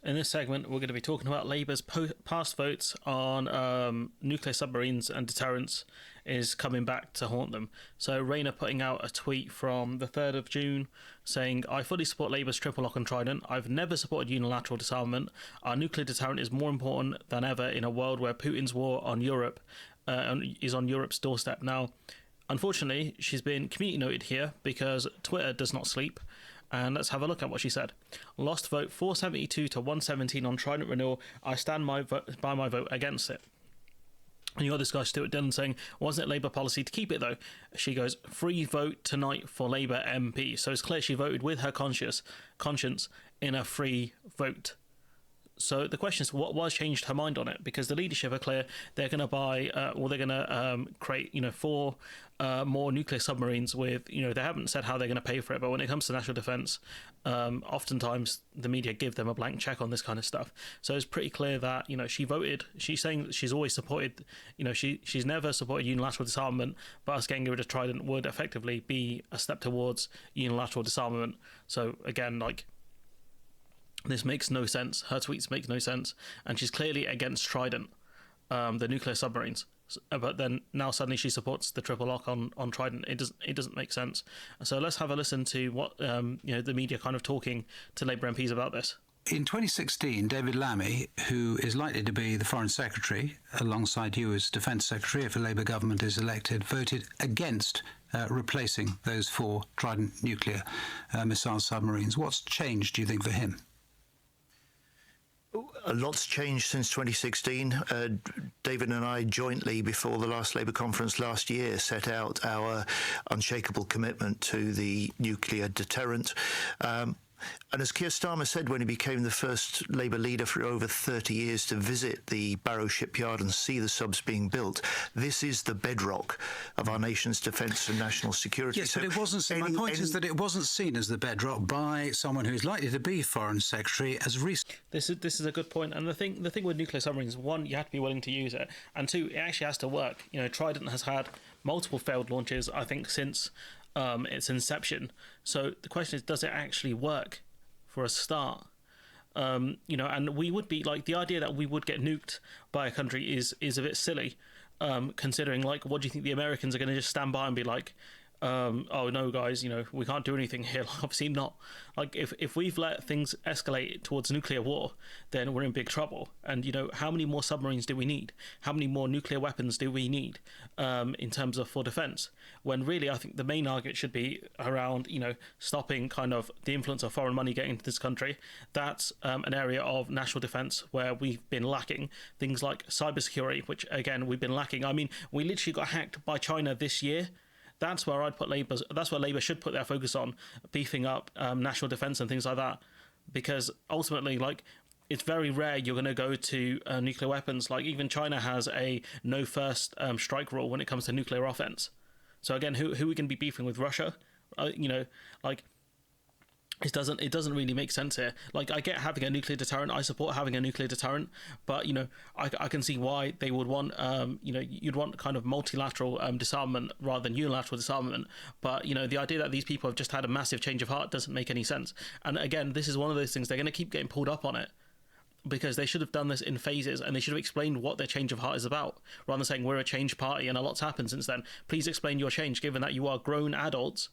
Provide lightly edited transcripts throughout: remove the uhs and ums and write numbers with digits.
In this segment, we're going to be talking about Labour's past votes on nuclear submarines and deterrence is coming back to haunt them. So Rayner putting out a tweet from the 3rd of June saying, I fully support Labour's triple lock on Trident. I've never supported unilateral disarmament. Our nuclear deterrent is more important than ever in a world where Putin's war on Europe is on Europe's doorstep now. Unfortunately, she's been community noted here because Twitter does not sleep. And let's have a look at what she said. Lost vote 472 to 117 on Trident renewal. I stand by my vote against it. And you got this guy Stuart Dillon saying, wasn't it Labour policy to keep it though? She goes, free vote tonight for Labour MP. So it's clear she voted with her conscience in a free vote. So the question is, what was changed her mind on it? Because the leadership are clear; they're going to buy, they're going to create, 4 more nuclear submarines. With, they haven't said how they're going to pay for it. But when it comes to national defence, oftentimes the media give them a blank check on this kind of stuff. So it's pretty clear that she voted. She's saying that she's always supported. She's never supported unilateral disarmament, but us getting rid of Trident would effectively be a step towards unilateral disarmament. So again, this makes no sense. Her tweets make no sense, and she's clearly against Trident, the nuclear submarines. But then now suddenly she supports the triple lock on Trident. It doesn't make sense. So let's have a listen to what the media kind of talking to Labour MPs about this. In 2016, David Lammy, who is likely to be the Foreign Secretary alongside you as Defence Secretary if a Labour government is elected, voted against replacing those 4 Trident nuclear missile submarines. What's changed, do you think, for him? A lot's changed since 2016. David and I jointly, before the last Labour conference last year, set out our unshakable commitment to the nuclear deterrent. And as Keir Starmer said when he became the first Labour leader for over 30 years to visit the Barrow shipyard and see the subs being built, this is the bedrock of our nation's defence and national security. Yes, but it wasn't seen. My point is that it wasn't seen as the bedrock by someone who's likely to be Foreign Secretary as recent. This is a good point. And the thing with nuclear submarines, 1, you have to be willing to use it, and 2, it actually has to work. Trident has had multiple failed launches, I think, since its inception. So the question is, does it actually work for a start? And we would be the idea that we would get nuked by a country is a bit silly, considering what do you think the Americans are going to just stand by and be like, oh no guys, we can't do anything here? Obviously not. If we've let things escalate towards nuclear war, then we're in big trouble. And how many more submarines do we need? How many more nuclear weapons do we need in terms of for defence? When really I think the main argument should be around stopping kind of the influence of foreign money getting into this country. That's an area of national defence where we've been lacking things like cybersecurity, which again we've been lacking. I mean, we literally got hacked by China this year. That's where That's where Labour should put their focus on, beefing up national defence and things like that, because ultimately, it's very rare you're going to go to nuclear weapons. Even China has a no first strike rule when it comes to nuclear offence. So again, who are we going to be beefing with? Russia? It doesn't really make sense here. I get having a nuclear deterrent. I support having a nuclear deterrent, but I can see why they would want you'd want kind of multilateral disarmament rather than unilateral disarmament. But the idea that these people have just had a massive change of heart doesn't make any sense. And again, this is one of those things they're going to keep getting pulled up on it, because they should have done this in phases, and they should have explained what their change of heart is about, rather than saying we're a change party and a lot's happened since then. Please explain your change, given that you are grown adults,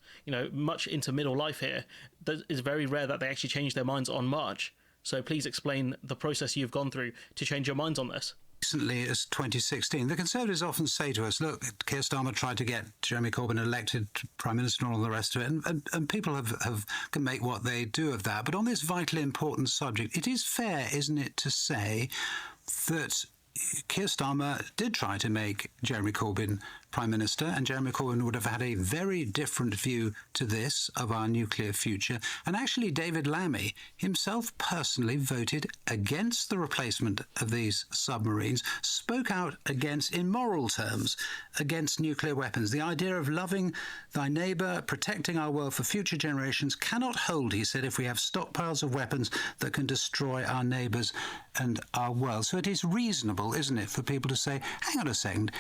much into middle life here. It's very rare that they actually change their minds on March. So please explain the process you've gone through to change your minds on this. Recently as 2016. The Conservatives often say to us, look, Keir Starmer tried to get Jeremy Corbyn elected Prime Minister and all the rest of it, and people can make what they do of that. But on this vitally important subject, it is fair, isn't it, to say that Keir Starmer did try to make Jeremy Corbyn Prime Minister, and Jeremy Corbyn would have had a very different view to this of our nuclear future. And actually, David Lammy himself personally voted against the replacement of these submarines, spoke out against, in moral terms, against nuclear weapons. The idea of loving thy neighbour, protecting our world for future generations cannot hold, he said, if we have stockpiles of weapons that can destroy our neighbours and our world. So it is reasonable, isn't it, for people to say, hang on a second,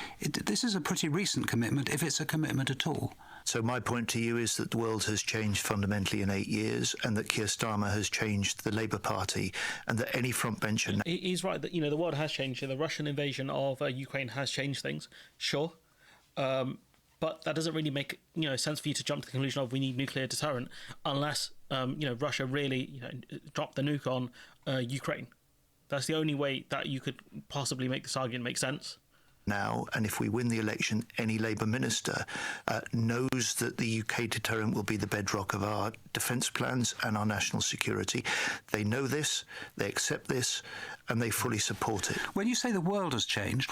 this is a pretty recent commitment, if it's a commitment at all. So my point to you is that the world has changed fundamentally in 8 years, and that Keir Starmer has changed the Labour Party, and that any frontbencher... He's right that, the world has changed. The Russian invasion of Ukraine has changed things, sure. But that doesn't really make sense for you to jump to the conclusion of we need nuclear deterrent unless Russia really dropped the nuke on Ukraine. That's the only way that you could possibly make this argument make sense. Now, and if we win the election, any Labour minister knows that the UK deterrent will be the bedrock of our defence plans and our national security. They know this, they accept this, and they fully support it. When you say the world has changed,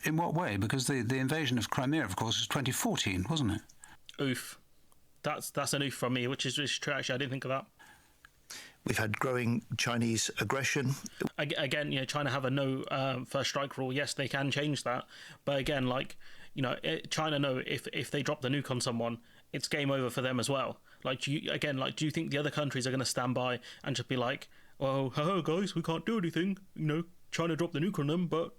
in what way? Because the invasion of Crimea, of course, was 2014, wasn't it? Oof. That's an oof from me, which is true. Actually, I didn't think of that. We've had growing Chinese aggression. Again, China have a no first strike rule. Yes, they can change that, but again, China know if they drop the nuke on someone, it's game over for them as well. Do you think the other countries are going to stand by and just be like, well, haha, guys, we can't do anything. China dropped the nuke on them, but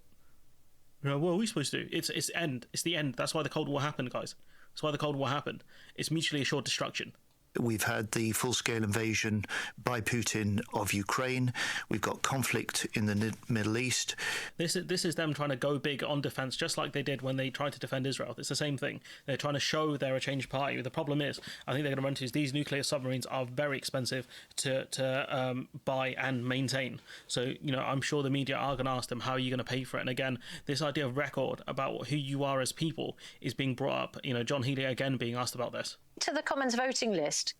what are we supposed to do? It's end. It's the end. That's why the Cold War happened, guys. That's why the Cold War happened. It's mutually assured destruction. We've had the full-scale invasion by Putin of Ukraine. We've got conflict in the Middle East. This is them trying to go big on defence, just like they did when they tried to defend Israel. It's the same thing. They're trying to show they're a changed party. The problem is, I think they're going to run into is these nuclear submarines are very expensive to buy and maintain. So, I'm sure the media are going to ask them, how are you going to pay for it? And again, this idea of record about who you are as people is being brought up. John Healey, again, being asked about this. To the Commons voting list,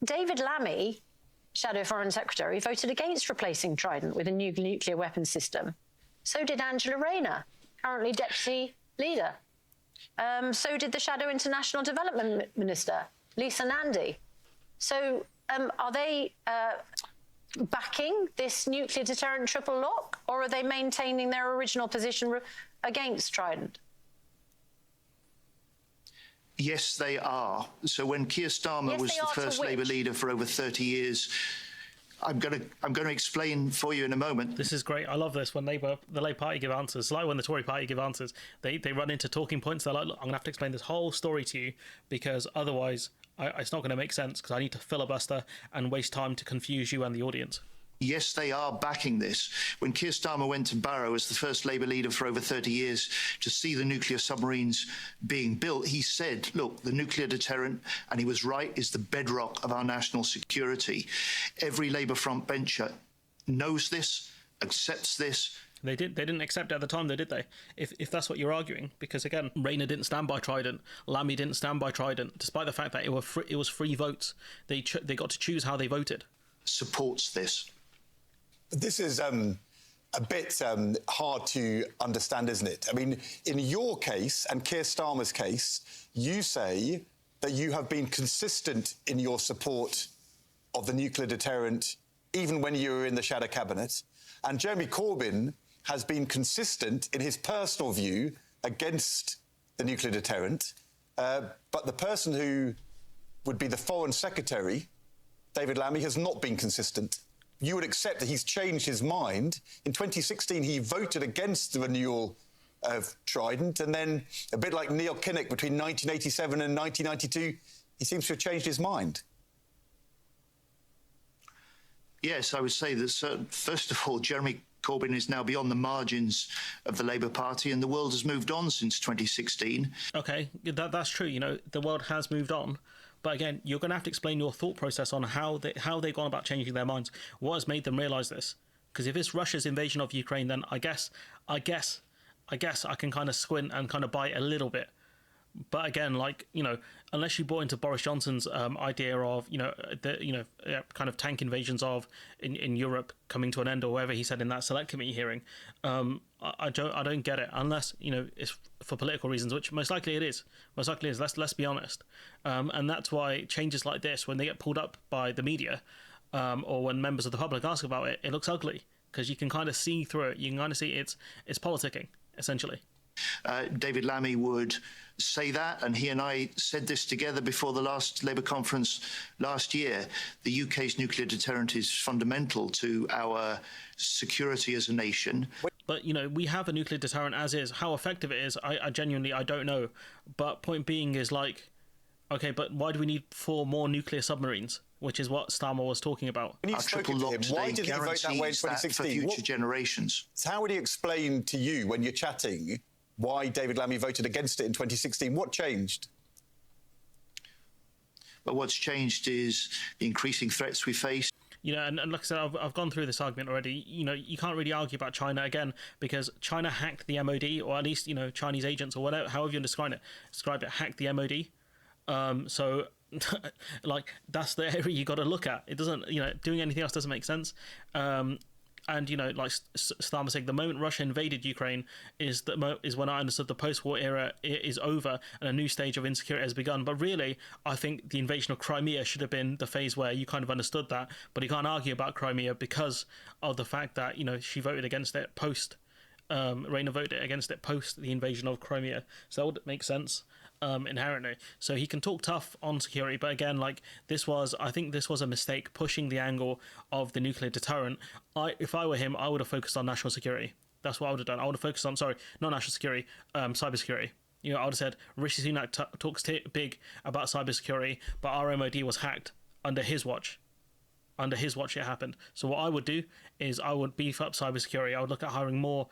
David Lammy, Shadow Foreign Secretary, voted against replacing Trident with a new nuclear weapons system. So did Angela Rayner, currently Deputy Leader. So did the Shadow International Development Minister, Lisa Nandy. So are they backing this nuclear deterrent triple lock, or are they maintaining their original position against Trident? Yes, they are. So when Keir Starmer was the first Labour leader for over 30 years, I'm going to explain for you in a moment. This is great. I love this. When the Labour Party give answers, like when the Tory Party give answers, they run into talking points. They're like, look, I'm going to have to explain this whole story to you because otherwise it's not going to make sense because I need to filibuster and waste time to confuse you and the audience. Yes, they are backing this. When Keir Starmer went to Barrow as the first Labour leader for over 30 years to see the nuclear submarines being built, he said, look, the nuclear deterrent, and he was right, is the bedrock of our national security. Every Labour frontbencher knows this, accepts this. They didn't accept it at the time, though, did they? If that's what you're arguing, because again, Rayner didn't stand by Trident, Lammy didn't stand by Trident, despite the fact that it was free votes. They got to choose how they voted. Supports this. This is a bit hard to understand, isn't it? I mean, in your case and Keir Starmer's case, you say that you have been consistent in your support of the nuclear deterrent even when you were in the shadow cabinet, and Jeremy Corbyn has been consistent in his personal view against the nuclear deterrent, but the person who would be the Foreign Secretary, David Lammy, has not been consistent. You would accept that he's changed his mind. In 2016, he voted against the renewal of Trident, and then, a bit like Neil Kinnock between 1987 and 1992, he seems to have changed his mind. Yes, I would say that, first of all, Jeremy Corbyn is now beyond the margins of the Labour Party, and the world has moved on since 2016. OK, that's true. The world has moved on. But again, you're going to have to explain your thought process on how they've gone about changing their minds. What has made them realise this? Because if it's Russia's invasion of Ukraine, then I guess I can kind of squint and kind of bite a little bit. But again, unless you bought into Boris Johnson's idea of kind of tank invasions of in Europe coming to an end, or whatever he said in that select committee hearing, I don't get it. Unless it's for political reasons, which most likely it is. Let's be honest. And that's why changes like this, when they get pulled up by the media, or when members of the public ask about it, it looks ugly because you can kind of see through it. You can kind of see it's politicking essentially. David Lammy would say that, and he and I said this together before the last Labour conference last year. The UK's nuclear deterrent is fundamental to our security as a nation. But we have a nuclear deterrent as is. How effective it is, I genuinely I don't know. But point being is like, okay, but why do we need 4 more nuclear submarines? Which is what Starmer was talking about. When you Our spoke triple to lock him, today why did he vote that way in guarantees that 2016? for future generations. So how would he explain to you when you're chatting why David Lammy voted against it in 2016? What changed? But what's changed is the increasing threats we face. And like I said, I've gone through this argument already. You can't really argue about China again because China hacked the MOD, or at least Chinese agents or whatever, however you describe it, hacked the MOD. So like that's the area you got to look at. It doesn't, doing anything else doesn't make sense. And like Starmer saying, the moment Russia invaded Ukraine is when I understood the post-war era is over and a new stage of insecurity has begun. But really, I think the invasion of Crimea should have been the phase where you kind of understood that. But you can't argue about Crimea because of the fact that she voted against it post. Reina voted against it post the invasion of Crimea, so that would make sense. Inherently, so he can talk tough on security, but again, like I think this was a mistake pushing the angle of the nuclear deterrent. If I were him, I would have focused on national security. That's what I would have done. I would have focused on, not national security, cybersecurity. I would have said Rishi Sunak talks big about cybersecurity, but our MOD was hacked under his watch. Under his watch, it happened. So what I would do is I would beef up cybersecurity. I would look at hiring more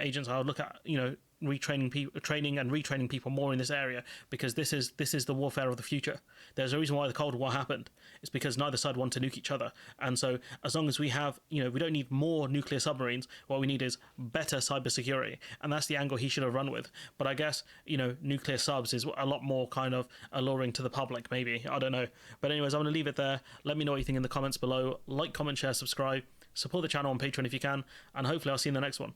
agents. I would look at training and retraining people more in this area, because this is the warfare of the future. There's a reason why the Cold War happened. It's because neither side want to nuke each other. And so as long as we have, we don't need more nuclear submarines. What we need is better cybersecurity, and that's the angle he should have run with. But I guess nuclear subs is a lot more kind of alluring to the public. Maybe, I don't know. But anyways, I'm going to leave it there. Let me know what you think in the comments below. Like, comment, share, subscribe. Support the channel on Patreon if you can, and hopefully I'll see you in the next one.